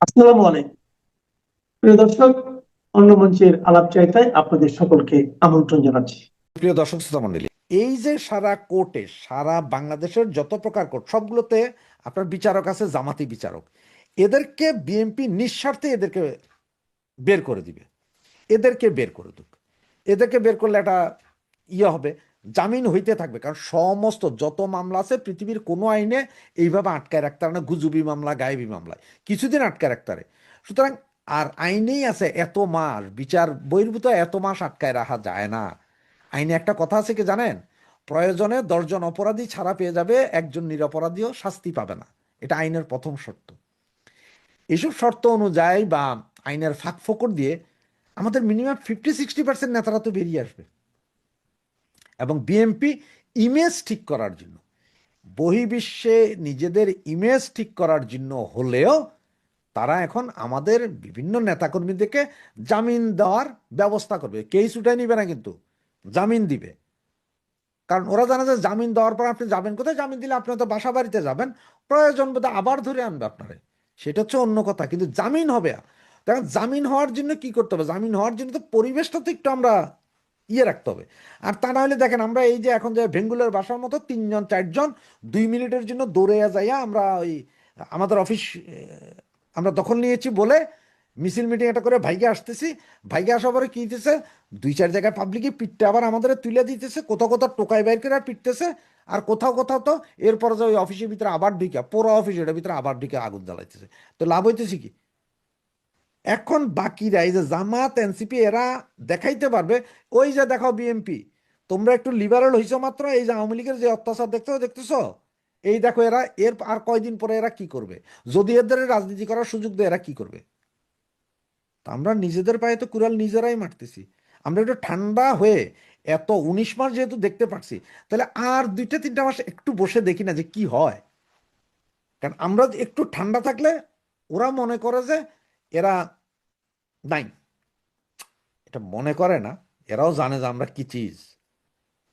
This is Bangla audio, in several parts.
আসসালামু আলাইকুম প্রিয় দর্শক, অন্য মঞ্চের আলাপ চাইতায় আপনাদের সকলকে আমন্ত্রণ জানাচ্ছি। প্রিয় দর্শক শ্রোতা মণ্ডলী, এই যে সারা কোর্টে, সারা বাংলাদেশের যত প্রকার কোর্ট সবগুলোতে আপনার বিচারক আছে, জামাতি বিচারক। এদেরকে বিএনপি নিঃস্বার্থে এদেরকে বের করে দিবে। এদেরকে বের করে দিক, এদেরকে বের করলে একটা হবে, জামিন হইতে থাকবে। কারণ সমস্ত যত মামলা আছে পৃথিবীর কোনো আইনে এইভাবে আটকায় রাখতে পারে না। গুজুবি মামলা, গায়েবী মামলায় কিছুদিন আটকায় রাখতে পারে। সুতরাং আর আইনেই আছে এত মাস, বিচার বহির্ভূত এত মাস আটকায় রাখা যায় না। আইনে একটা কথা আছে কি জানেন? প্রয়োজনে 10 জন অপরাধী ছাড়া পেয়ে যাবে, একজন নিরপরাধীও শাস্তি পাবে না। এটা আইনের প্রথম শর্ত। এইসব শর্ত অনুযায়ী বা আইনের ফাঁক ফোকর দিয়ে আমাদের মিনিমাম 50-60% নেতারা তো বেরিয়ে আসবে। এবং বিএনপি ইমেজ ঠিক করার জন্য, বহির্বিশ্বে নিজেদের ইমেজ ঠিক করার জন্য হলেও তারা এখন আমাদের বিভিন্ন নেতাকর্মীদেরকে জামিন দেওয়ার ব্যবস্থা করবে। কেস উঠায় নিবে না, কিন্তু জামিন দিবে। কারণ ওরা জানে যে জামিন দেওয়ার পর আপনি যাবেন কোথায়? জামিন দিলে আপনি তো বাসা বাড়িতে যাবেন, প্রয়োজন বোধ আবার ধরে আনবে আপনারে, সেটা হচ্ছে অন্য কথা। কিন্তু জামিন হবে। কারণ জামিন হওয়ার জন্য কি করতে হবে? জামিন হওয়ার জন্য তো পরিবেশটা তো একটু আমরা রাখতে হবে। আর তা না হলে দেখেন, আমরা এই যে এখন যে ভেঙ্গুলের বাসার মতো 3-4 জন 2 মিনিটের জন্য দৌড়ে যাইয়া আমরা ওই আমাদের অফিস আমরা দখল নিয়েছি বলে মিছিল মিটিং একটা করে ভাইগে আসতেছি। ভাইগে আসার পরে কি দিতেছে, 2-4 জায়গায় পাবলিকে পিটতে আবার আমাদের তুলে দিতেছে, কোথাও কোথাও টোকাই বাইর করে পিটতেছে। আর কোথাও কোথাও তো এরপরে যে ওই অফিসের ভিতরে আবার ঢুকে, পুরো অফিসের ভিতরে আবার ঢুকে আগুন জ্বালাইতেছে। তো লাভ হইতেছে কি? এখন বাকিরা এই যে জামাত, এনসিপি, এরা দেখাইতে পারবে, ওই যে দেখো বিএনপি, তোমরা একটু লিবারেল হইছো মাত্র, এই যে আওয়ামী লীগের যে অত্যাচার দেখতেছো, এই দেখো এরা এর আর কয়দিন পরে এরা কি করবে, যদি এদের রাজনীতি করার সুযোগ দেয় এরা কি করবে। তা আমরা নিজেদের পায়ে তো কুড়াল নিজেরাই মারতেছি। আমরা একটু ঠান্ডা হয়ে এত 19 মাস যেহেতু দেখতে পাচ্ছি, তাহলে আর 2-3 মাস একটু বসে দেখি না যে কি হয়। কারণ আমরা একটু ঠান্ডা থাকলে ওরা মনে করে যে এরা নাই, এটা মনে করে না। এরাও জানে যে আমরা কি চিজ,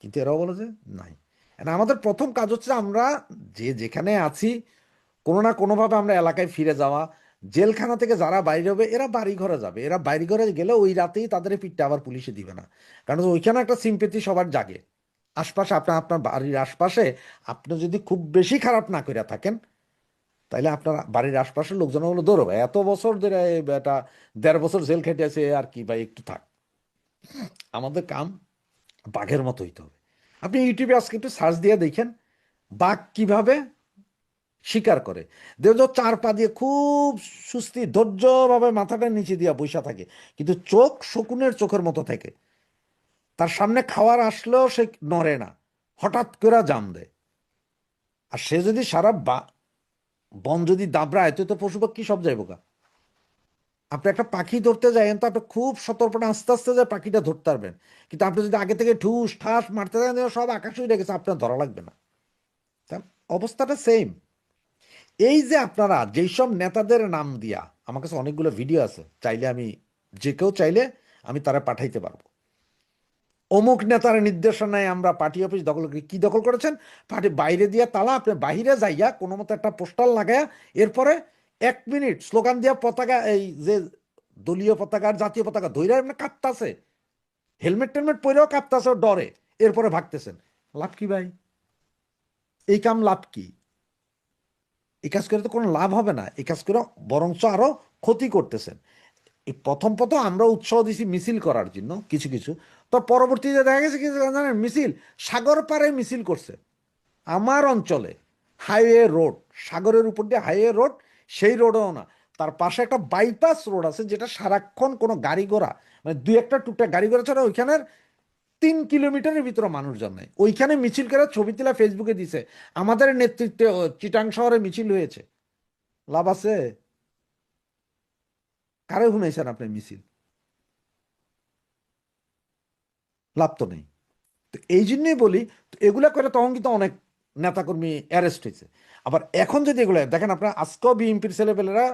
কিন্তু এরাও বলে যে নাই। আমাদের প্রথম কাজ হচ্ছে আমরা যে যেখানে আছি কোনো না কোনোভাবে আমরা এলাকায় ফিরে যাওয়া। জেলখানা থেকে যারা বাইরে হবে এরা বাড়ি ঘরে যাবে, এরা বাড়ি ঘরে গেলে ওই রাতেই তাদের পিঠটা আবার পুলিশে দিবে না। কারণ ওইখানে একটা সিম্পেথি সবার জাগে। আশপাশে আপনার আপনার বাড়ির আশপাশে আপনি যদি খুব বেশি খারাপ না করে থাকেন, তাইলে আপনার বাড়ির আশপাশের লোকজন হলো দৌড়বে, এত বছর ধরে এটা 1.5 বছর জেল খেটে আছে আর কি ভাই, একটু থাক। আমাদের কাম বাঘের মতো হইতে হবে। আপনি ইউটিউবে আজকে একটু সার্চ দিয়ে দেখেন বাঘ কিভাবে শিকার করে। দেখো 4 পা দিয়ে খুব সুস্থি ধৈর্যভাবে মাথাটা নিচে দিয়ে বসে থাকে, কিন্তু চোখ শকুনের চোখের মতো থাকে। তার সামনে খাওয়ার আসলেও সে নড়ে না, হঠাৎ করে জাম দেয়। আর সে যদি সারা বন যদি দাবড়ায়, তো পশু পাখি সব যাইব গা। আপনি একটা পাখি ধরতে যাবেন তো আপনি খুব সতর্কতা আস্তে আস্তে যে পাখিটা ধরতে পারবেন। কিন্তু আপনি যদি আগে থেকে ঠুস ঠাস মারতে যান, সব আকাশে উড়ে গেছে, আপনার ধরা লাগবে না। তা অবস্থাটা সেম। এই যে আপনারা যেই সব নেতাদের নাম দিয়া, আমার কাছে অনেকগুলো ভিডিও আছে, চাইলে আমি, যে কেউ চাইলে আমি তারা পাঠাইতে পারবো। অমুক নেতার নির্দেশনায় আমরা পার্টি অফিস দখল করি। কি দখল করেছেন? পার্টি বাইরে দিয়ে তালা, আপনি বাইরে যাইয়া কোনো মতো একটা পোস্টার লাগাইয়া এরপরে 1 মিনিট স্লোগান দিয়া পতাকা, এই যে দলীয় পতাকা আর জাতীয় পতাকা ধৈর্য এমনি কাঁপতাছে, হেলমেট টেলমেট পরেও কাঁপতাছে ডরে, এরপরে ভাগতেছেন। লাভ কি ভাই? এই কাম লাভ কি? এই কাজ করে তো কোনো লাভ হবে না। এই কাজ করে বরঞ্চ আরো ক্ষতি করতেছেন। এই প্রথম প্রথম আমরা উৎসাহ দিছি মিছিল করার জন্য কিছু কিছু, তো পরবর্তীতে দেখা গেছে কি জানেন, মিছিল সাগর পাড়ে মিছিল করছে। আমার অঞ্চলে হাইওয়ে রোড, সাগরের উপর দিয়ে হাইওয়ে রোড, সেই রোডেও না, তার পাশে একটা বাইপাস রোড আছে যেটা সারাক্ষণ কোনো গাড়ি ঘোড়া, মানে দুই একটা টুকটা গাড়ি ঘোড়া ছাড়া ওইখানের 3 কিলোমিটারের ভিতরে মানুষজন নেই। ওইখানে মিছিল করে ছবি তুলে ফেসবুকে দিছে, আমাদের নেতৃত্বে চিটাং শহরে মিছিল হয়েছে। লাভ আছে? কারে শুনাইছেন আপনি মিছিল? লাভ তো নেই। তো এই জন্যই বলি, তো এগুলা করে তখন কিন্তু অনেক নেতাকর্মী অ্যারেস্ট হয়েছে। আবার এখন যদি এগুলো দেখেন, আপনার আজকেও বিএনপির ছেলেপেলেরা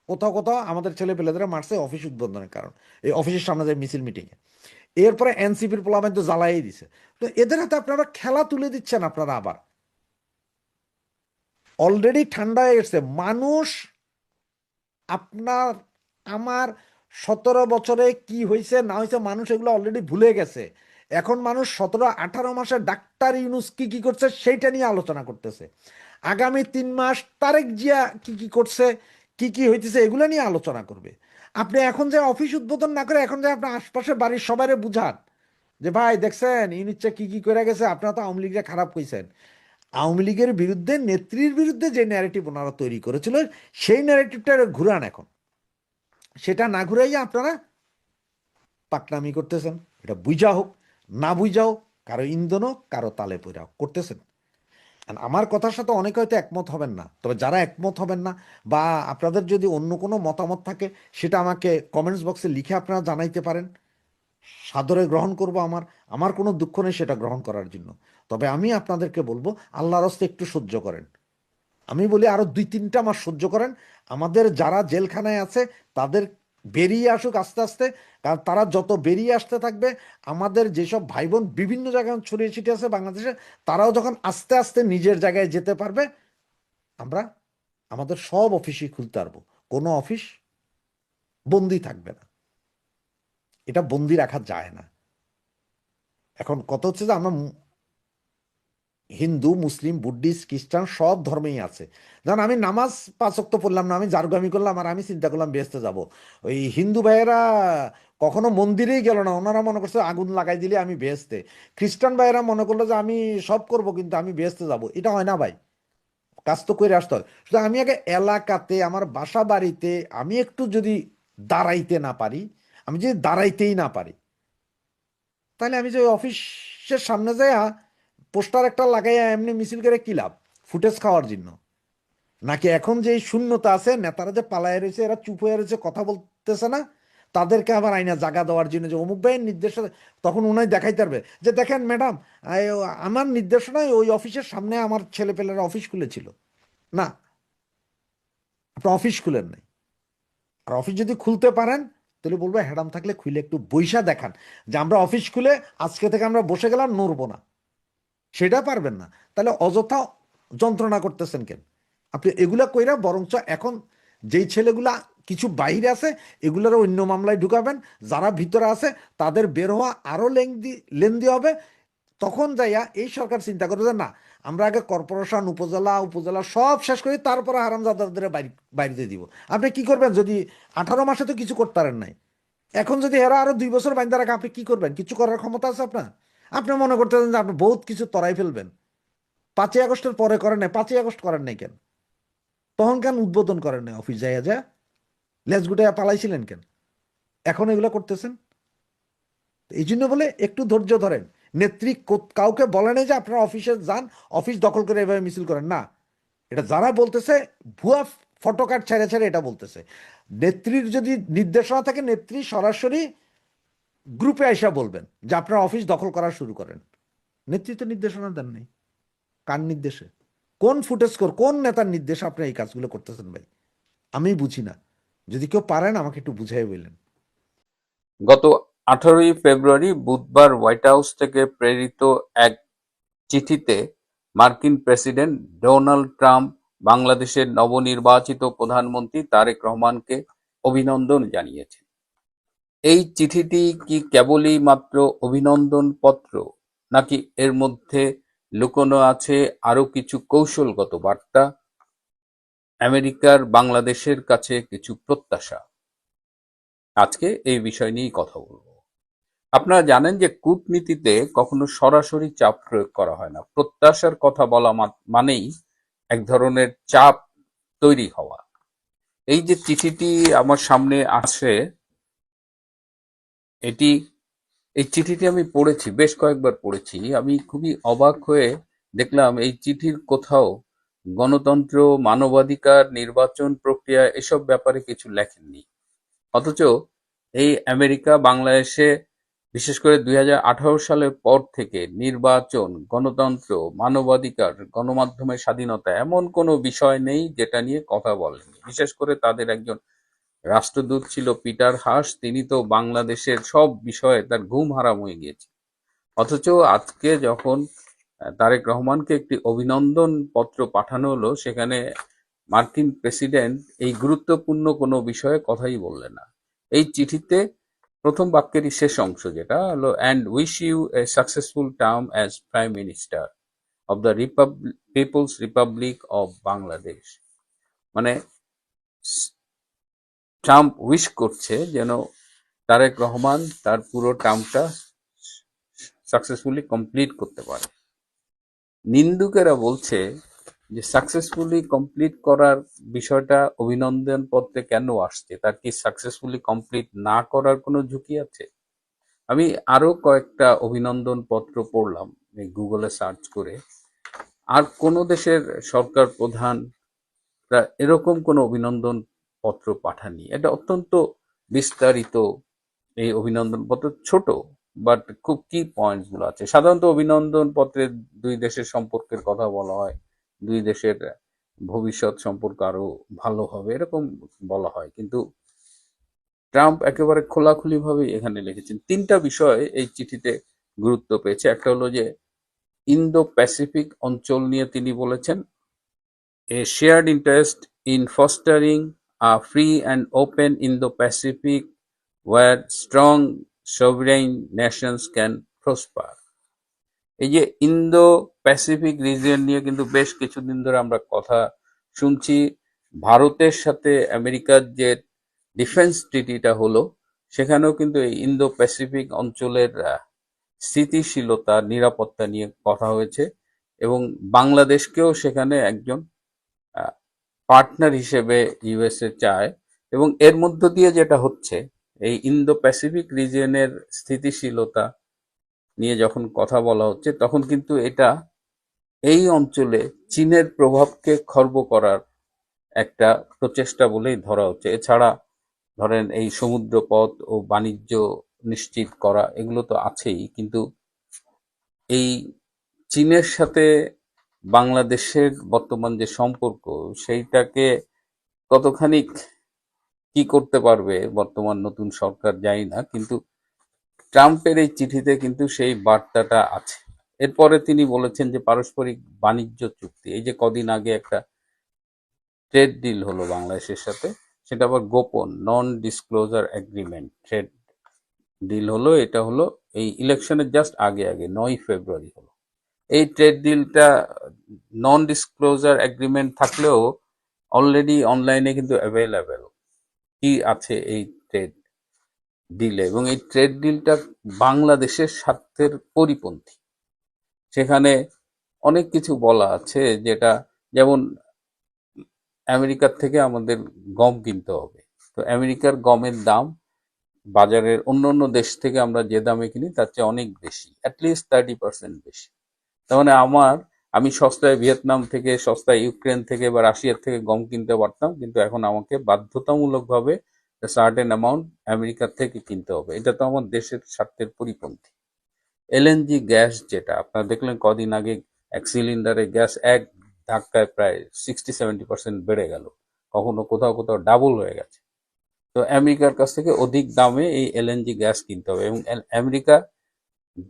কোথাও কোথাও আমাদের ছেলেপেলেরা মারছে অফিস উদ্বোধনের কারণ, এই অফিসের সামনে যে মিছিল মিটিংয়ে। এরপরে এনসিপির পোলাপান তো জ্বালাই দিছে। তো এদের হাতে আপনারা খেলা তুলে দিচ্ছেন। আপনারা আবার অলরেডি ঠান্ডা হয়ে গেছে, মানুষ আপনার আমার 17 বছরে কি হয়েছে না হয়েছে মানুষ এগুলো অলরেডি ভুলে গেছে। এখন মানুষ 17-18 মাসে ডাক্তার ইউনূস কি কি করছে সেইটা নিয়ে আলোচনা করতেছে। আগামী 3 মাস তারেক জিয়া কি কি করছে, কি কি হইতেছে এগুলো নিয়ে আলোচনা করবে। আপনি এখন যে অফিস উদ্বোধন না করে এখন যে আপনার আশপাশের বাড়ির সবাইরে বুঝান যে ভাই দেখছেন ইউনিটটা কি কি করে গেছে, আপনারা তো আওয়ামী লীগরা খারাপ কইছেন। আওয়ামী লীগের বিরুদ্ধে, নেত্রীর বিরুদ্ধে যে ন্যারেটিভ ওনারা তৈরি করেছিল সেই ন্যারেটিভটা ঘুরান এখন। সেটা না ঘুরাইয়া আপনারা পাকনামি করতেছেন। এটা বুঝা হোক না বুঝা হোক, কারো ইন্ধন হোক কারো তালে পইরা হোক করতেছেন। আর আমার কথার সাথে অনেকে হয়তো একমত হবেন না, তবে যারা একমত হবেন না বা আপনাদের যদি অন্য কোনো মতামত থাকে সেটা আমাকে কমেন্টস বক্সে লিখে আপনারা জানাইতে পারেন। সাদরে গ্রহণ করব। আমার আমার কোনো দুঃখ নেই সেটা গ্রহণ করার জন্য। তবে আমি আপনাদেরকে বলবো আল্লাহর হস্তে একটু সহ্য করেন। আমি বলি আরো 2-3টা মাস সহ্য করেন। আমাদের যারা জেলখানায় আছে তাদের বেরিয়ে আসুক আস্তে আস্তে। কারণ তারা যত বেরিয়ে আসতে থাকবে, আমাদের যেসব ভাই বোন বিভিন্ন জায়গায় ছড়িয়ে ছিটিয়ে আছে বাংলাদেশে, তারাও যখন আস্তে আস্তে নিজের জায়গায় যেতে পারবে, আমরা আমাদের সব অফিসই খুলতে পারবো। কোনো অফিস বন্দি থাকবে না। এটা বন্দি রাখা যায় না। এখন কথা হচ্ছে যে আমরা হিন্দু, মুসলিম, বুদ্ধিস্ট, খ্রিস্টান সব ধর্মেই আছে। যেমন আমি নামাজ 5 ওয়াক্ত পড়লাম না, আমি জারগামি করলাম আর আমি চিন্তা করলাম বেহেস্তে যাব। ওই হিন্দু ভাইয়েরা কখনো মন্দিরেই গেল না, ওনারা মনে করছে আগুন লাগাই দিলে আমি বেহেস্তে। খ্রিস্টান ভাইয়েরা মনে করলো যে আমি সব করব কিন্তু আমি বেহেস্তে যাব। এটা হয় না ভাই, কাজ তো করে আসতে হয়। শুধু আমি আগে এলাকাতে আমার বাসা বাড়িতে আমি একটু যদি দাঁড়াইতে না পারি, আমি যদি দাঁড়াইতেই না পারি, তাহলে আমি যে ওই অফিসের সামনে যাই পোস্টার একটা লাগাইয়া এমনি মিছিল করে কি লাভ? ফুটেজ খাওয়ার জন্য নাকি? এখন যে এই শূন্যতা আছে, নেতারা যে পালায় রয়েছে, এরা চুপ হয়ে রয়েছে, কথা বলতেছে না, তাদেরকে আবার আইনা জায়গা দেওয়ার জন্য যে অমুক ভাইয়ের নির্দেশ, তখন উনাই দেখাইতে পারবে যে দেখেন ম্যাডাম, আমার নির্দেশনায় ওই অফিসের সামনে আমার ছেলেপেলেরা অফিস খুলেছিল। না, আপনি অফিস খুলেন নাই। আর অফিস যদি খুলতে পারেন তাহলে বলবো হ্যাডাম থাকলে খুলে একটু বইসা দেখান যে আমরা অফিস খুলে আজকে থেকে আমরা বসে গেলাম, নড়বো না। সেটা পারবেন না, তাহলে অযথা যন্ত্রণা করতেছেন কেন? আপনি এগুলা কইরা বরঞ্চ এখন যেই ছেলেগুলা কিছু বাইরে আছে এগুলার অন্য মামলায় ঢুকাবেন, যারা ভিতরে আছে তাদের বের হওয়া আরো লেন্দি হবে। তখন যাইয়া এই সরকার চিন্তা করবে যে না, আমরা আগে কর্পোরেশন, উপজেলা উপজেলা সব শেষ করি, তারপরে হারামজাদাদের বাইরে দিব। আপনি কি করবেন? যদি 18 মাসে তো কিছু করতে পারেন নাই, এখন যদি এরা আরো 2 বছর বাইন্দা রাখে আপনি কি করবেন? কিছু করার ক্ষমতা আছে আপনার? আপনি মনে করতেছেন যে আপনি বহুত কিছু তরাই ফেলবেন। 5ই আগস্টের পরে করেন নাই, 5ই আগস্ট করেন নাই কেন? তখন কেন উদ্বোধন করেন নাই? অফিস যাইয়া যা লেজ গুটাইয়া পালাইছিলেন কেন? এখন এগুলো করতেছেন। এই জন্য বলে একটু ধৈর্য ধরেন। নেত্রী কাউকে বলে নাই যে আপনারা অফিসে যান, অফিস দখল করে এভাবে মিছিল করেন না। এটা যারা বলতেছে ভুয়া ফটোকার্ড ছেড়ে ছেড়ে এটা বলতেছে। নেত্রীর যদি নির্দেশনা থাকে, নেত্রী সরাসরি গ্রুপে আইসা বলবেন যে আপনারা অফিস দখল করা শুরু করেন। নেতৃত্ব নির্দেশনা দেন নাই। কার নির্দেশে? কোন ফুটেজ কোন নেতার নির্দেশে আপনি এই কাজগুলো করতেছেন ভাই? আমি বুঝি না। যদি কেউ পারেন আমাকে একটু বুঝাই বললেন। গত 18ই ফেব্রুয়ারি বুধবার হোয়াইট হাউস থেকে প্রেরিত এক চিঠিতে মার্কিন প্রেসিডেন্ট ডোনাল্ড ট্রাম্প বাংলাদেশের নবনির্বাচিত প্রধানমন্ত্রী তারেক রহমানকে অভিনন্দন জানিয়েছেন। এই চিঠিটি কি কেবলই মাত্র অভিনন্দন পত্র, নাকি এর মধ্যে লুকোনো আছে আরো কিছু কৌশলগত বার্তা, আমেরিকার বাংলাদেশের কাছে কিছু প্রত্যাশা? আজকে এই বিষয় নিয়েই কথা বলবো। আপনারা জানেন যে কূটনীতিতে কখনো সরাসরি চাপ প্রয়োগ করা হয় না। প্রত্যাশার কথা বলা মানেই এক ধরনের চাপ তৈরি হওয়া। এই যে চিঠিটি আমার সামনে আছে, এটি এই চিঠিটি আমি পড়েছি, বেশ কয়েকবার পড়েছি। আমি খুবই অবাক হয়ে দেখলাম এই চিঠির কোথাও গণতন্ত্র, মানবাধিকার, নির্বাচন প্রক্রিয়া এসব ব্যাপারে কিছু লেখেননি। অথচ এই আমেরিকা বাংলাদেশে বিশেষ করে 2018 সালের পর থেকে নির্বাচন, গণতন্ত্র, মানবাধিকার, গণমাধ্যমের স্বাধীনতা এমন কোনো বিষয় নেই যেটা নিয়ে কথা বলেনি। বিশেষ করে তাদের একজন রাষ্ট্রদূত ছিল পিটার হাস, তিনি তো বাংলাদেশের সব বিষয়ে তার ঘুম হারাম হয়ে গিয়েছে। অথচ আজকে যখন তারেক রহমানকে একটি অভিনন্দন পত্র পাঠানো হলো, সেখানে মার্কিন প্রেসিডেন্ট এই গুরুত্বপূর্ণ কোনো বিষয়ে কথাই বললেন না। এই চিঠিতে প্রথম বাক্যেরই শেষ অংশ যেটা হলো, and wish you a successful term as prime minister of the people's republic of Bangladesh. মানে ট্রাম্প উইশ করছে যেন তারেক রহমান তার পুরো টার্মটা সাকসেসফুলি কমপ্লিট করতে পারে। নিন্দুকেরা বলছে যে সাকসেসফুলি কমপ্লিট করার বিষয়টা অভিনন্দন পত্রে কেন আসছে, তার কি সাকসেসফুলি কমপ্লিট না করার কোনো ঝুঁকি আছে? আমি আরো কয়েকটা অভিনন্দন পত্র পড়লাম এই গুগলে সার্চ করে, আর কোন দেশের সরকার প্রধানরা এরকম কোনো অভিনন্দন পত্র পাঠাননি। এটা অত্যন্ত বিস্তারিত এই অভিনন্দন পত্র, ছোট বাট খুব কি পয়েন্টস গুলো আছে। সাধারণত অভিনন্দন পত্রে দুই দেশের সম্পর্কের কথা বলা হয়, দুই দেশের ভবিষ্যৎ সম্পর্ক আরো ভালো হবে এরকম বলা হয়, কিন্তু ট্রাম্প একেবারে খোলাখুলি ভাবে এখানে লিখেছেন। তিনটা বিষয় এই চিঠিতে গুরুত্ব পেয়েছে। একটা হলো যে ইন্দো প্যাসিফিক অঞ্চল নিয়ে তিনি বলেছেন, a shared interest in fostering a free and open Indo Pacific where strong sovereign nations can prosper। এই যে ইন্দো প্যাসিফিক রিজিয়ন নিয়ে কিন্তু বেশ কিছুদিন ধরে আমরা কথা শুনছি। ভারতের সাথে আমেরিকার যে ডিফেন্স ট্রিটিটা হলো, সেখানেও কিন্তু এই ইন্দো প্যাসিফিক অঞ্চলের স্থিতিশীলতা নিরাপত্তা নিয়ে কথা হয়েছে, এবং বাংলাদেশকেও সেখানে একজন পার্টনার হিসেবে ইউএসএ চায়। এবং এর মধ্য দিয়ে যেটা হচ্ছে, এই ইন্দো প্যাসিফিক রিজিয়নের স্থিতিশীলতা নিয়ে যখন কথা বলা হচ্ছে, তখন কিন্তু এটা এই অঞ্চলে চীনের প্রভাবকে খর্ব করার একটা প্রচেষ্টা বলেই ধরা হচ্ছে। এছাড়া ধরেন এই সমুদ্র পথ ও বাণিজ্য নিশ্চিত করা এগুলো তো আছেই, কিন্তু এই চীনের সাথে বাংলাদেশের বর্তমান যে সম্পর্ক, সেইটাকে কতখানি কি করতে পারবে বর্তমান নতুন সরকার জানি না, কিন্তু ট্রাম্পের এই চিঠিতে কিন্তু সেই বার্তাটা আছে। এরপরে তিনি বলেছেন যে পারস্পরিক বাণিজ্য চুক্তি, এই যে কদিন আগে একটা ট্রেড ডিল হলো বাংলাদেশের সাথে, সেটা আবার গোপন, non disclosure agreement trade deal হলো। এটা হলো এই ইলেকশনের জাস্ট আগে আগে 9 ফেব্রুয়ারি হলো। এই ট্রেড ডিলটা নন ডিসক্লোজার এগ্রিমেন্ট থাকলেও অলরেডি অনলাইনে কিন্তু অ্যাভেলেবেল কি আছে এই ট্রেড ডিলে, এবং এই ট্রেড ডিলটা বাংলাদেশের স্বার্থের পরিপন্থী। সেখানে অনেক কিছু বলা আছে, যেটা যেমন আমেরিকার থেকে আমাদের গম কিনতে হবে, তো আমেরিকার গমের দাম বাজারের অন্য দেশ থেকে আমরা যে দামে কিনি তার চেয়ে অনেক বেশি, অ্যাটলিস্ট 30% বেশি। তার মানে আমি সস্তায় ভিয়েতনাম থেকে, সস্তায় ইউক্রেন থেকে বা রাশিয়ার থেকে গম কিনতে পারতাম, কিন্তু এখন আমাকে বাধ্যতামূলকভাবে সার্টেন অ্যামাউন্ট আমেরিকার থেকে কিনতে হবে। এটা তো আমার দেশের স্বার্থের পরিপন্থী। এলএনজি গ্যাস, যেটা আপনারা দেখলেন কদিন আগে এক সিলিন্ডারে গ্যাস এক ধাক্কায় প্রায় 60-70% বেড়ে গেল, কখনো কোথাও কোথাও ডাবল হয়ে গেছে। তো আমেরিকার কাছ থেকে অধিক দামে এই এলএনজি গ্যাস কিনতে হবে, এবং আমেরিকা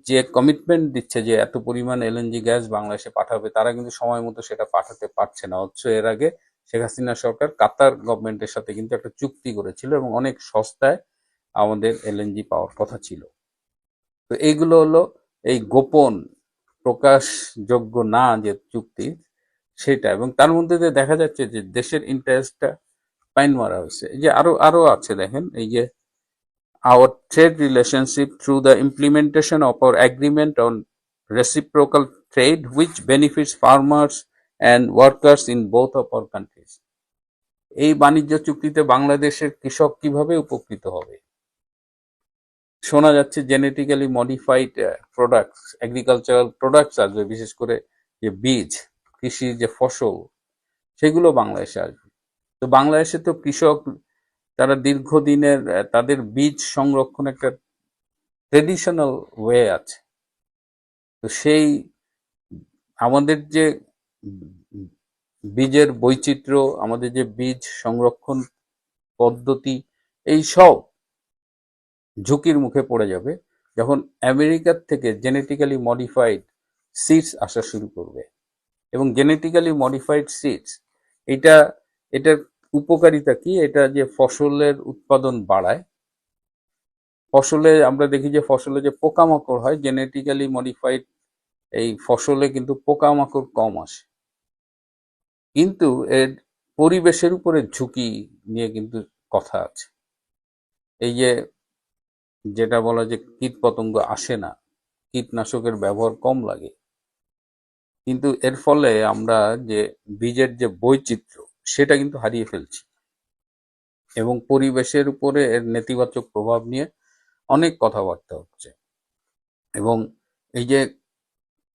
যে কমিটমেন্ট দিচ্ছে যে এত পরিমাণ এলএনজি গ্যাস বাংলাদেশে পাঠাবে, তারা কিন্তু সময় মতো সেটা পাঠাতে পারছে না। অথচ এর আগে শেখ হাসিনা সরকার কাতার গভর্নমেন্টের সাথে কিন্তু একটা চুক্তি করেছিল, এবং অনেক সস্তায় আমাদের এলএনজি পাওয়ার কথা ছিল। তো এইগুলো হলো এই গোপন প্রকাশযোগ্য না যে চুক্তি, সেটা। এবং তার মধ্যে দিয়ে দেখা যাচ্ছে যে দেশের ইন্টারেস্টটা পাইন মারা হয়েছে। এই যে আরো আরো আছে, দেখেন এই যে our trade relationship through the implementation of our agreement on reciprocal trade which benefits farmers and workers in both of our countries। এই বাণিজ্য চুক্তিতে বাংলাদেশের কৃষক কিভাবে উপকৃত হবে? শোনা যাচ্ছে genetically modified products, agricultural products আসবে, বিশেষ করে যে বীজ, কৃষির যে ফসল, সেগুলো বাংলাদেশে আসবে। তো বাংলাদেশে তো কৃষক, তারা দীর্ঘদিনের তাদের বীজ সংরক্ষণ একটা ট্রেডিশনাল ওয়ে আছে। তো সেই আমাদের যে বীজের বৈচিত্র্য, আমাদের যে বীজ সংরক্ষণ পদ্ধতি, এই সব ঝুঁকির মুখে পড়ে যাবে যখন আমেরিকার থেকে জেনেটিক্যালি মডিফাইড সিডস আসা শুরু করবে। এবং জেনেটিক্যালি মডিফাইড সিডস, এটা এটার উপকারিতা কি? এটা যে ফসলের উৎপাদন বাড়ায়। ফসলে আমরা দেখি যে ফসলে যে পোকামাকড় হয়, জেনেটিক্যালি মডিফাইড এই ফসলে কিন্তু পোকামাকড় কম আসে, কিন্তু এর পরিবেশের উপরে ঝুঁকি নিয়ে কিন্তু কথা আছে। এই যে যেটা বলা যে কীটপতঙ্গ আসে না, কীটনাশকের ব্যবহার কম লাগে, কিন্তু এর ফলে আমরা যে বীজের যে বৈচিত্র্য সেটা কিন্তু হারিয়ে ফেলছি, এবং পরিবেশের উপরে এর নেতিবাচক প্রভাব নিয়ে অনেক কথাবার্তা হচ্ছে। এবং এই যে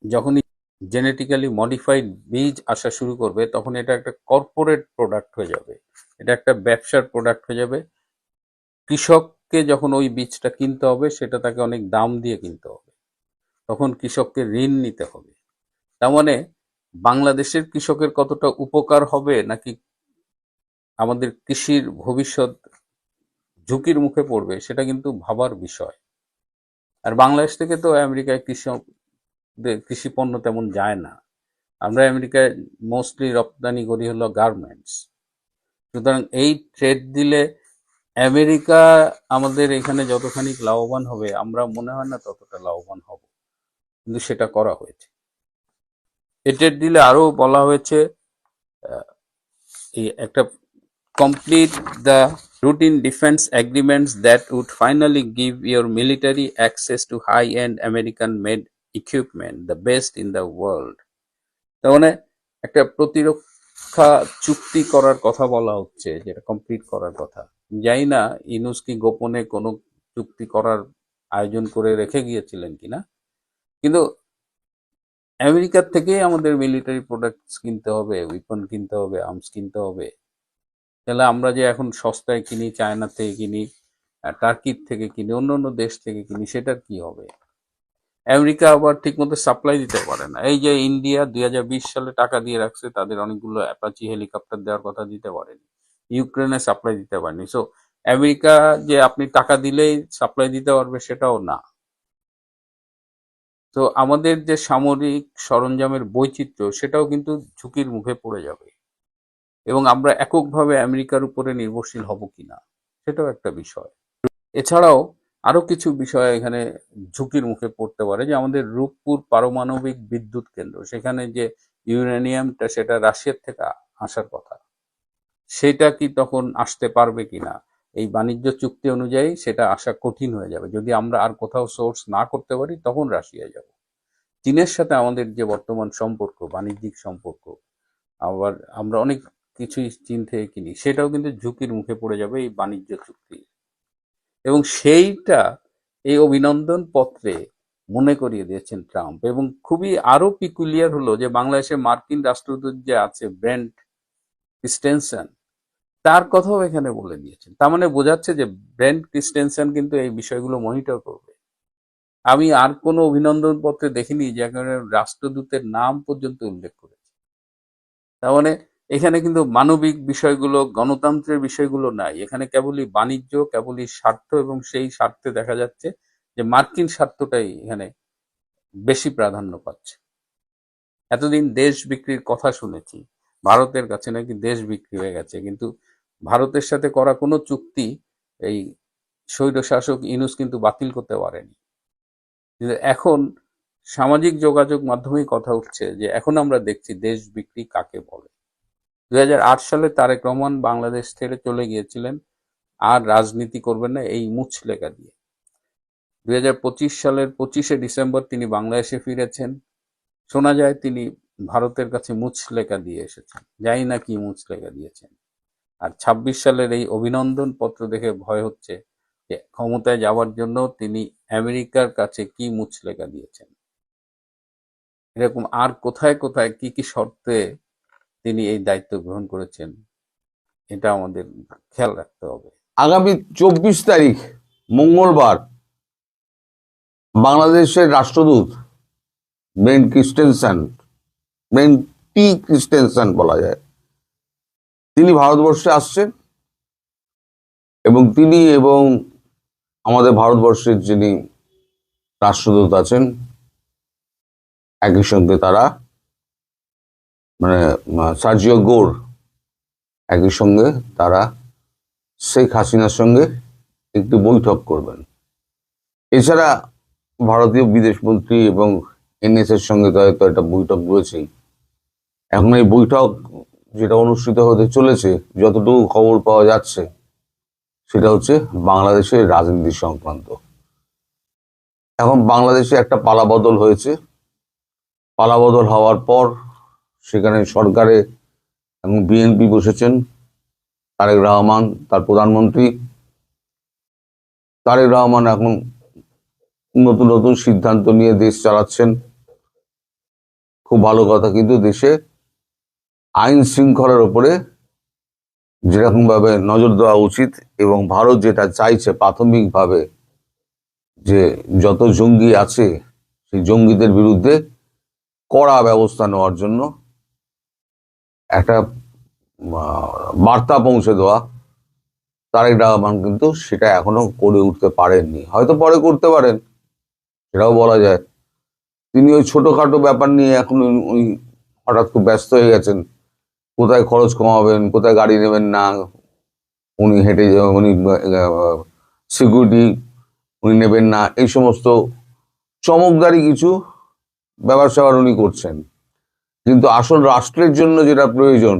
যখনই জেনেটিক্যালি মডিফাইড বীজ আসা শুরু করবে, তখন এটা একটা কর্পোরেট প্রোডাক্ট হয়ে যাবে, এটা একটা ব্যবসার প্রোডাক্ট হয়ে যাবে। কৃষককে যখন ওই বীজটা কিনতে হবে, সেটা তাকে অনেক দাম দিয়ে কিনতে হবে, তখন কৃষককে ঋণ নিতে হবে। তার মানে বাংলাদেশের কৃষকের কতটা উপকার হবে, নাকি আমাদের কৃষির ভবিষ্যৎ ঝুঁকির মুখে পড়বে, সেটা কিন্তু ভাবার বিষয়। আর বাংলাদেশ থেকে তো আমেরিকায় কৃষি পণ্য তেমন যায় না। আমরা আমেরিকায় মোস্টলি রপ্তানি করি হলো গার্মেন্টস। সুতরাং এই ট্রেড দিলে আমেরিকা আমাদের এখানে যতখানি লাভবান হবে, আমরা মনে হয় না ততটা লাভবান হব, কিন্তু সেটা করা হয়েছে। এই ট্রেড দিলে আরো বলা হয়েছে এই একটা complete the routine defense agreements that would finally give your military access to high-end American-made equipment, the best in the world. তার মানে একটা প্রতিরক্ষা চুক্তি করার কথা বলা হচ্ছে, যেটা কমপ্লিট করার কথা। জানি না ইউনূস কি গোপনে কোনো চুক্তি করার আয়োজন করে রেখে গিয়েছিলেন কিনা, কিন্তু আমেরিকার থেকেই আমাদের মিলিটারি প্রোডাক্টস কিনতে হবে, উইপন কিনতে হবে, আর্মস কিনতে হবে। তাহলে আমরা যে এখন সস্তায় কিনি, চায়না থেকে কিনি, টার্কির থেকে কিনি, অন্য অন্য দেশ থেকে কিনি, সেটার কি হবে? আমেরিকা আবার ঠিকমতো সাপ্লাই দিতে পারে না। এই যে ইন্ডিয়া 2020 সালে টাকা দিয়ে রাখছে, তাদের অনেকগুলো অ্যাপাচি হেলিকপ্টার দেওয়ার কথা দিতে পারেনি, ইউক্রেনে সাপ্লাই দিতে পারেনি। সো আমেরিকা যে আপনি টাকা দিলেই সাপ্লাই দিতে পারবে সেটাও না। তো আমাদের যে সামরিক সরঞ্জামের বৈচিত্র্য, সেটাও কিন্তু ঝুঁকির মুখে পড়ে যাবে, এবং আমরা এককভাবে আমেরিকার উপরে নির্ভরশীল হব কিনা, সেটাও একটা বিষয়। এছাড়াও আরো কিছু বিষয় এখানে ঝুঁকির মুখে পড়তে পারে, যে আমাদের রূপপুর পারমাণবিক বিদ্যুৎ কেন্দ্র, সেখানে যে ইউরেনিয়ামটা, সেটা রাশিয়ার থেকে আসার কথা, সেটা কি তখন আসতে পারবে কিনা? এই বাণিজ্য চুক্তি অনুযায়ী সেটা আসা কঠিন হয়ে যাবে। যদি আমরা আর কোথাও সোর্স না করতে পারি, তখন রাশিয়ায় যাব। চীনের সাথে আমাদের যে বর্তমান সম্পর্ক, বাণিজ্যিক সম্পর্ক, আবার আমরা অনেক কিছুই চীন থেকে কিনি, সেটাও কিন্তু ঝুঁকির মুখে পড়ে যাবে এই বাণিজ্য চুক্তি। এবং সেইটা এই অভিনন্দন পত্রে মনে করিয়ে দিয়েছেন ট্রাম্প। এবং খুবই আরো পিকুলিয়ার হলো যে বাংলাদেশে মার্কিন রাষ্ট্রদূত যে আছে, ব্রেন্ট ক্রিস্টেনসেন, তার কথাও এখানে বলে দিয়েছেন। তার মানে বোঝাচ্ছে যে ব্রেন্ট ক্রিস্টেনসেন কিন্তু এই বিষয়গুলো মনিটর করবে। আমি আর কোনো অভিনন্দন পত্রে দেখিনি যেখানে রাষ্ট্রদূতের নাম পর্যন্ত উল্লেখ করেছে। তার মানে এখানে কিন্তু মানবিক বিষয়গুলো, গণতন্ত্রের বিষয়গুলো নাই, এখানে কেবলই বাণিজ্য, কেবলই স্বার্থ, এবং সেই স্বার্থে দেখা যাচ্ছে যে মার্কিন স্বার্থটাই এখানে বেশি প্রাধান্য পাচ্ছে। এতদিন দেশ বিক্রির কথা শুনেছি, ভারতের কাছে নাকি দেশ বিক্রি হয়ে গেছে, কিন্তু ভারতের সাথে করা কোনো চুক্তি এই স্বৈরশাসক ইউনূস কিন্তু বাতিল করতে পারেনি। কিন্তু এখন সামাজিক যোগাযোগ মাধ্যমেই কথা উঠছে যে এখন আমরা দেখছি দেশ বিক্রি কাকে বলে। 2008 সালে তারেক রহমান বাংলাদেশ ছেড়ে চলে গিয়েছিলেন, আর রাজনীতি করবেন না এই মুচলেকা দিয়ে। 2025 সালের 25শে ডিসেম্বর তিনি বাংলাদেশে ফিরেছেন। শোনা যায় তিনি ভারতের কাছে মুচলেকা দিয়ে এসেছেন, জানি না কি মুচলেকা দিয়েছেন। আর 26 সালের এই অভিনন্দন পত্র দেখে ভয় হচ্ছে যে ক্ষমতায় যাওয়ার জন্য তিনি আমেরিকার কাছে কি মুচলেকা দিয়েছেন। এরকম আর কোথায় কোথায় কি কি শর্তে তিনি এই দায়িত্ব গ্রহণ করেছেন, এটা আমাদের খেয়াল রাখতে হবে। আগামী 24 তারিখ মঙ্গলবার বাংলাদেশের রাষ্ট্রদূত ব্রেন্ট টি ক্রিস্টেনসেন বলা যায়, তিনি ভারতবর্ষে আসছেন, এবং তিনি এবং আমাদের ভারতবর্ষের যিনি রাষ্ট্রদূত আছেন, একই সঙ্গে তারা মানে সার্জিও গোর, একই সঙ্গে তারা শেখ হাসিনার সঙ্গে একটি বৈঠক করবেন। এছাড়া ভারতীয় বিদেশমন্ত্রী এবং এনএসের সঙ্গে তো হয়তো একটা বৈঠক রয়েছেই। এখন এই বৈঠক যেটা অনুষ্ঠিত হতে চলেছে, যতটুকু খবর পাওয়া যাচ্ছে, সেটা হচ্ছে বাংলাদেশের রাজনীতি সংক্রান্ত। এখন বাংলাদেশে একটা পালাবদল হয়েছে। পালাবদল হওয়ার পর সেখানে সরকারে এবং বিএনপি বসেছেন। তারেক রহমান, তার প্রধানমন্ত্রী তারেক রহমান এখন নতুন নতুন সিদ্ধান্ত নিয়ে দেশ চালাচ্ছেন, খুব ভালো কথা। কিন্তু দেশে আইন শৃঙ্খলার উপরে যেরকম ভাবে নজর দেওয়া উচিত, এবং ভারত যেটা চাইছে প্রাথমিকভাবে, যে যত জঙ্গি আছে সেই জঙ্গিদের বিরুদ্ধে কড়া ব্যবস্থা নেওয়ার জন্য একটা বার্তা পৌঁছে দেওয়া, তারেক রহমান কিন্তু সেটা এখনো করে উঠতে পারেননি। হয়তো পরে করতে পারেন, সেটাও বলা যায়। তিনি ওই ছোটখাটো ব্যাপার নিয়ে এখন উনি হঠাৎ খুব ব্যস্ত হয়ে গেছেন। কোথায় খরচ কমাবেন, কোথায় গাড়ি নেবেন না, উনি হেঁটে উনি সিকিউরিটি উনি নেবেন না, এই সমস্ত চমকদারি কিছু ব্যাপার স্যাপার উনি করছেন। কিন্তু আসল রাষ্ট্রের জন্য যেটা প্রয়োজন,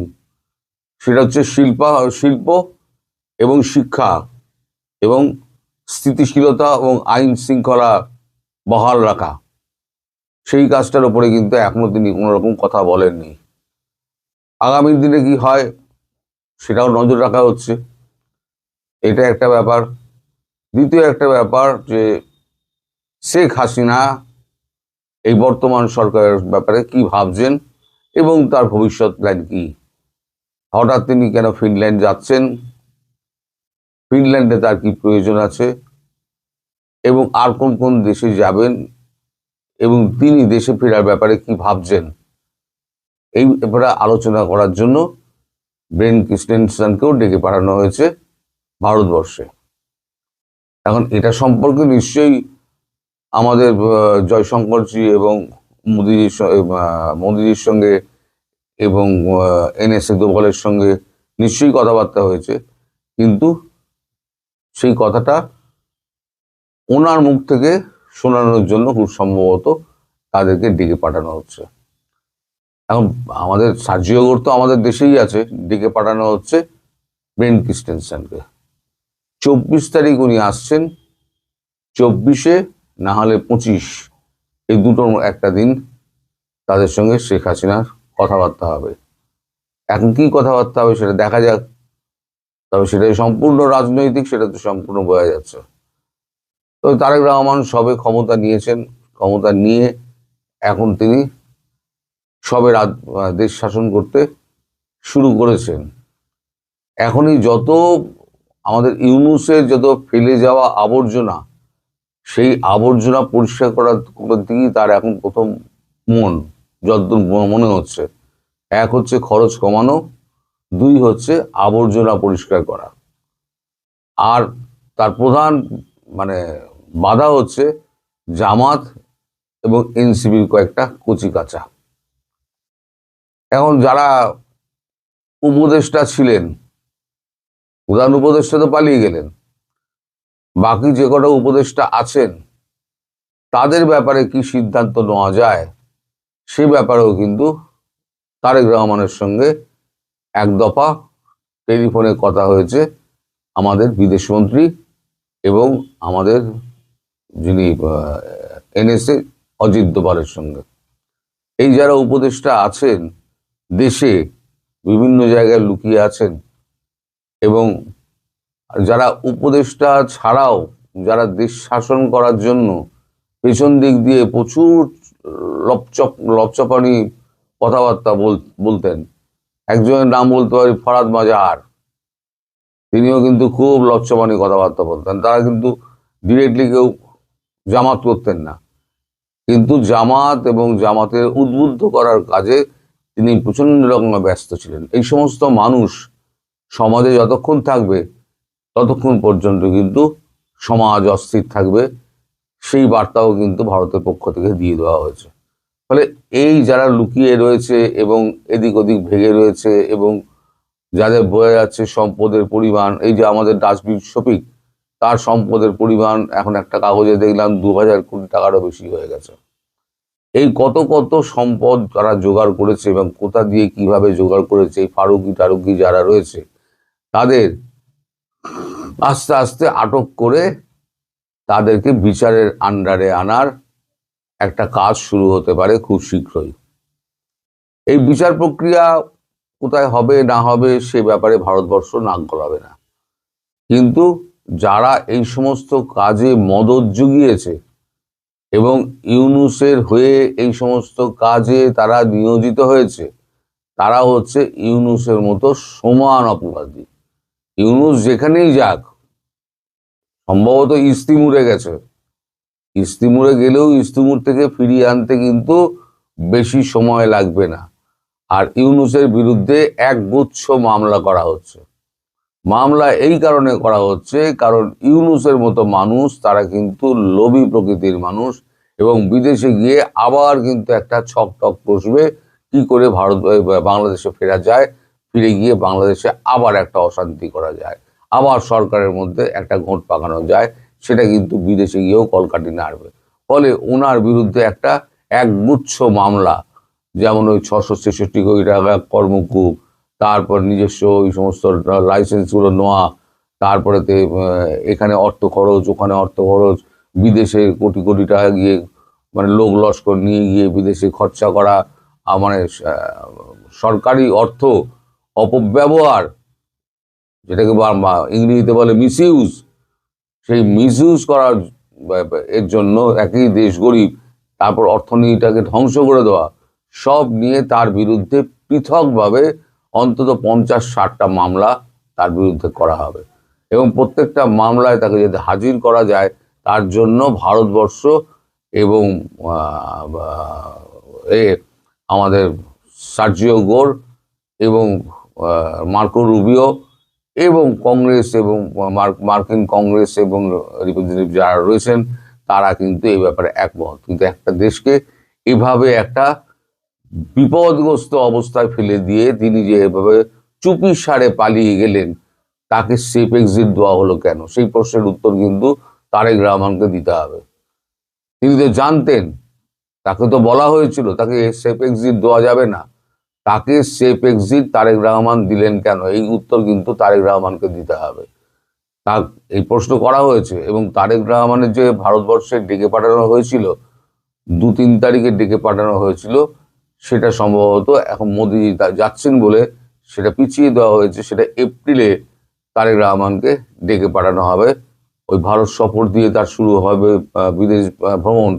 সেটা হচ্ছে শিল্প এবং শিক্ষা এবং স্থিতিশীলতা এবং আইন শৃঙ্খলা বহাল রাখা। সেই কাজটার উপরে কিন্তু এখনো তিনি কোনো রকম কথা বলেননি। আগামী দিনে কি হয় সেটাও নজর রাখা হচ্ছে, এটা একটা ব্যাপার। দ্বিতীয় একটা ব্যাপার যে শেখ হাসিনা এই বর্তমান সরকারের ব্যাপারে কি ভাবছেন এবং তার ভবিষ্যৎ প্ল্যান কি। হঠাৎ তিনি কেন ফিনল্যান্ড যাচ্ছেন, ফিনল্যান্ডে তার কি প্রয়োজন আছে, এবং আর কোন কোন দেশে যাবেন, এবং তিনি দেশে ফেরার ব্যাপারে কি ভাবছেন, এই ব্যাপারে আলোচনা করার জন্য ব্রেন ক্রিস্টেনসনকেও ডেকে পাঠানো হয়েছে ভারতবর্ষে। এখন এটা সম্পর্কে নিশ্চয়ই আমাদের জয়শঙ্করজি এবং মোদিজির সঙ্গে এবং এনএসএ দোভালের সঙ্গে নিশ্চয়ই কথাবার্তা হয়েছে, কিন্তু সেই কথাটা ওনার মুখ থেকে শোনানোর জন্য খুব সম্ভবত তাদেরকে ডেকে পাঠানো হচ্ছে। এখন আমাদের সার্জিও গোর তো আমাদের দেশেই আছে, ডেকে পাঠানো হচ্ছে ব্রেন ক্রিস্টেনসনকে। 24 তারিখ উনি আসছেন, 24-এ না হলে 25, এই দুটোর একটা দিন তাদের সঙ্গে শেখ হাসিনার কথাবার্তা হবে। এখন কি কথাবার্তা হবে সেটা দেখা যাক, তবে সেটা সম্পূর্ণ রাজনৈতিক, সেটা তো সম্পূর্ণ বোঝা যাচ্ছে। তো তারেক রহমান সবে ক্ষমতা নিয়েছেন, ক্ষমতা নিয়ে এখন তিনি সবে দেশ শাসন করতে শুরু করেছেন। এখনই যত আমাদের ইউনূসের যত ফেলে যাওয়া আবর্জনা, সেই আবর্জনা পরিষ্কার করার দিকেই তার এখন প্রথম মন, যতদূর মনে হচ্ছে। এক হচ্ছে খরচ কমানো, দুই হচ্ছে আবর্জনা পরিষ্কার করা, আর তার প্রধান বাধা হচ্ছে জামাত এবং এনসিপির কয়েকটা কচি কাঁচা। এখন যারা উপদেষ্টা ছিলেন, প্রধান উপদেষ্টা তো পালিয়ে গেলেন, বাকি যে কটা উপদেষ্টা আছেন তাদের ব্যাপারে কি সিদ্ধান্ত নেওয়া যায়, সে ব্যাপারেও কিন্তু তারেক রহমানের সঙ্গে এক দফা টেলিফোনে কথা হয়েছে আমাদের বিদেশমন্ত্রী এবং আমাদের যিনি এনএসএ অজিত দোভালের সঙ্গে। এই যারা উপদেষ্টা আছেন দেশে বিভিন্ন জায়গায় লুকিয়ে আছেন, এবং যারা উপদেষ্টা ছাড়াও যারা দেশ শাসন করার জন্য পেছন দিক দিয়ে প্রচুর লপচপানি কথাবার্তা বলতেন। একজনের নাম বলতে পারি ফরাদ মাজাহার, তিনিও কিন্তু খুব লপচপানি কথাবার্তা বলতেন। তারা কিন্তু ডিরেক্টলি কেউ জামাত করতেন না, কিন্তু জামাত এবং জামাতের উদ্বুদ্ধ করার কাজে তিনি প্রচন্ড রকমের ব্যস্ত ছিলেন। এই সমস্ত মানুষ সমাজে যতক্ষণ থাকবে ততক্ষণ পর্যন্ত কিন্তু সমাজ অস্থির থাকবে, সেই বার্তাও কিন্তু ভারতের পক্ষ থেকে দিয়ে দেওয়া হয়েছে। ফলে এই যারা লুকিয়ে রয়েছে এবং এদিক ওদিক ভেগে রয়েছে এবং যাদের বোঝা যাচ্ছে সম্পদের পরিমাণ, এই যে আমাদের ডাস্টবিন শফিক, তার সম্পদের পরিমাণ এখন একটা কাগজে দেখলাম 2000 কোটি টাকারও বেশি হয়ে গেছে। এই কত কত সম্পদ তারা জোগাড় করেছে এবং কোথা দিয়ে কিভাবে জোগাড় করেছে, এই ফারুকি টারুকি যারা রয়েছে তাদের আস্তে আস্তে আটক করে তাদেরকে বিচারের আন্ডারে আনার একটা কাজ শুরু হতে পারে খুব শীঘ্রই। এই বিচার প্রক্রিয়া কোথায় হবে না হবে সে ব্যাপারে ভারতবর্ষ নাক গলাবে না, কিন্তু যারা এই সমস্ত কাজে মদত জুগিয়েছে এবং ইউনূসের হয়ে এই সমস্ত কাজে তারা নিয়োজিত হয়েছে, তারা হচ্ছে ইউনূসের মতো সমান অপরাধী। ইউনূস যেখানেই যাক, সম্ভবত ইস্তিমুরে গেছে, ইস্তিমুরে গেলেও ইস্তিমুর থেকে ফিরিয়ে আনতে কিন্তু বেশি সময় লাগবে না। আর ইউনূসের বিরুদ্ধে একগুচ্ছ মামলা করা হচ্ছে। মামলা এই কারণে করা হচ্ছে কারণ ইউনূসের মতো মানুষ তারা কিন্তু লোভী প্রকৃতির মানুষ, এবং বিদেশে গিয়ে আবার কিন্তু একটা ছক কষবে কি করে বাংলাদেশে ফেরা যায়, ফিরে গিয়ে বাংলাদেশে আবার একটা অশান্তি করা যায়, আবার সরকারের মধ্যে একটা ঘোট পাকানো যায়, সেটা কিন্তু বিদেশে গিয়েও কলকাঠি নাড়বে। ফলে ওনার বিরুদ্ধে একটা একগুচ্ছ মামলা, যেমন ওই 666 কোটি টাকা কর্মকূপ, তারপর নিজস্ব ওই সমস্ত লাইসেন্সগুলো নেওয়া, তারপরে এখানে অর্থ খরচ, ওখানে অর্থ খরচ, বিদেশে কোটি কোটি টাকা গিয়ে মানে লোক লস্কর নিয়ে গিয়ে বিদেশে খরচা করা, মানে সরকারি অর্থ অপব্যবহার, যেটাকে ইংরেজিতে বলে মিসইউজ, সেই মিসইউজ করার এর জন্য একই দেশ গরিব, তারপর অর্থনীতিটাকে ধ্বংস করে দেওয়া, সব নিয়ে তার বিরুদ্ধে পৃথকভাবে অন্তত 50-60টা মামলা তার বিরুদ্ধে করা হবে, এবং প্রত্যেকটা মামলায় তাকে যদি হাজির করা যায় তার জন্য ভারতবর্ষ এবং আমাদের সার্জিও গোর এবং মার্কো রুবিও এবং কংগ্রেস এবং মার্কিন কংগ্রেস এবং রিপ্রেজেন্টেটিভ যারা রয়েছেন তারা কিন্তু এই ব্যাপারে একমত। কিন্তু একটা দেশকে এভাবে একটা বিপদগ্রস্ত অবস্থায় ফেলে দিয়ে তিনি যে এভাবে চুপি সারে পালিয়ে গেলেন, তাকে সেফ এক্সিট দেওয়া হলো কেন, সেই প্রশ্নের উত্তর কিন্তু তারেক রহমানকে দিতে হবে। তিনি তো জানতেন, তাকে তো বলা হয়েছিল তাকে সেফ এক্সিট দেওয়া যাবে না, তাকে সেফ এক্সিট তারেক রহমান দিলেন কেন, এই উত্তর কিন্তু তারেক রহমানকে দিতে হবে। তা এই প্রশ্ন করা হয়েছে, এবং তারেক রহমানের যে ভারতবর্ষে ডেকে পাঠানো হয়েছিল 2-3 তারিখে ডেকে পাঠানো হয়েছিল, সেটা সম্ভবত এখন মোদি যাচ্ছেন বলে সেটা পিছিয়ে দেওয়া হয়েছে, সেটা এপ্রিলে তারেক রহমানকে ডেকে পাঠানো হবে। ওই ভারত সফর দিয়ে তার শুরু হবে বিদেশ ভ্রমণ,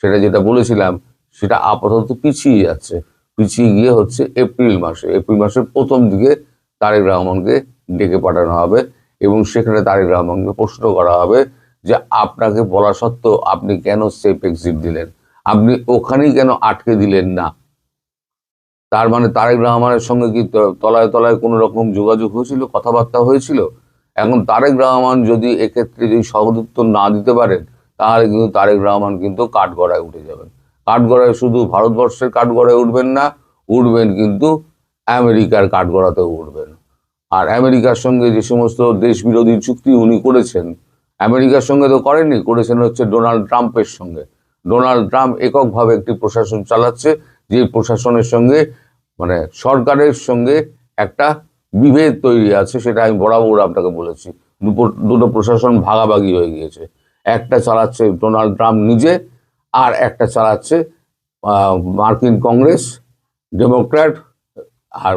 সেটা যেটা বলেছিলাম সেটা আপাতত পিছিয়ে যাচ্ছে, পিছিয়ে গিয়ে হচ্ছে এপ্রিল মাসের প্রথম দিকে তারেক রহমানকে ডেকে পাঠানো হবে, এবং সেখানে তারেক রহমানকে প্রশ্ন করা হবে যে আপনাকে বলা সত্ত্বেও আপনি কেন সেফ এক্সিট দিলেন, আপনি ওখানেই কেন আটকে দিলেন না। তার মানে তারেক রহমানের সঙ্গে কি তলায় তলায় কোনো রকম যোগাযোগ হয়েছিল, কথাবার্তা হয়েছিল? এখন তারেক রহমান যদি এক্ষেত্রে যদি সহজ উত্তর না দিতে পারেন, তাহলে কিন্তু তারেক রহমান কিন্তু কাঠগড়ায় উঠে যাবেন। কাঠগড়ায় শুধু ভারতবর্ষের কাঠগড়ায় উঠবেন না, উঠবেন কিন্তু আমেরিকার কাঠগড়াতেও উঠবেন। আর আমেরিকার সঙ্গে যে সমস্ত দেশ বিরোধী চুক্তি উনি করেছেন, আমেরিকার সঙ্গে তো করেননি, করেছেন হচ্ছে ডোনাল্ড ট্রাম্পের সঙ্গে। ডোনাল্ড ট্রাম্প এককভাবে একটি প্রশাসন চালাচ্ছে, যে প্রশাসনের সঙ্গে মানে সরকারের সঙ্গে একটা বিভেদ তৈরি আছে, সেটা আমি বরাবর আপনাকে বলেছি। দুটো প্রশাসন ভাগাভাগি হয়ে গিয়েছে, একটা চালাচ্ছে ডোনাল্ড ট্রাম্প নিজে, আর একটা চালাচ্ছে মার্কিন কংগ্রেস, ডেমোক্র্যাট, আর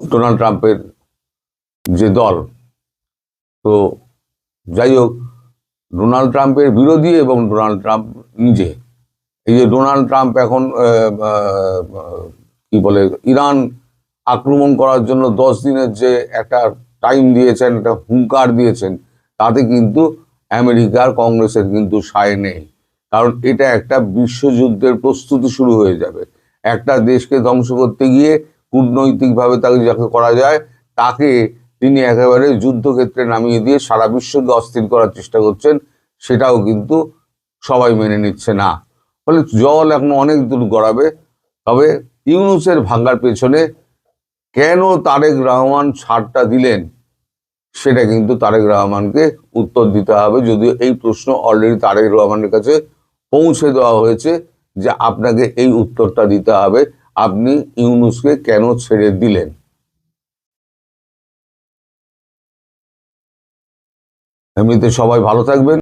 ডোনাল্ড ট্রাম্পের যে দল। তো যাই হোক, ডোনাল্ড ট্রাম্পের বিরোধী এবং ডোনাল্ড ট্রাম্প নিজে, এই যে ডোনাল্ড ট্রাম্প এখন কি বলে ইরান আক্রমণ করার জন্য 10 দিনের যে একটা টাইম দিয়েছেন, একটা হুঙ্কার দিয়েছেন, তাতে কিন্তু আমেরিকার কংগ্রেসের কিন্তু সায় নেই, কারণ এটা একটা বিশ্বযুদ্ধের প্রস্তুতি শুরু হয়ে যাবে। একটা দেশকে ধ্বংস করতে গিয়ে কূটনৈতিকভাবে তাকে যাকে করা যায় তাকে তিনি একেবারে যুদ্ধক্ষেত্রে নামিয়ে দিয়ে সারা বিশ্বকে অস্থির করার চেষ্টা করছেন, সেটাও কিন্তু সবাই মেনে নিচ্ছে না। ফলে জল এখন অনেক দূর গড়াবে। তবে ইউনূসের ভাঙার পেছনে কেন তারেক রহমান ছাড়টা দিলেন, সেটা কিন্তু তারেক রহমানকে উত্তর দিতে হবে। যদিও এই প্রশ্ন অলরেডি তারেক রহমানের কাছে পৌঁছে দেওয়া হয়েছে যে আপনাকে এই উত্তরটা দিতে হবে, আপনি ইউনূসকে কেন ছেড়ে দিলেন। এমনিতে সবাই ভালো থাকবেন।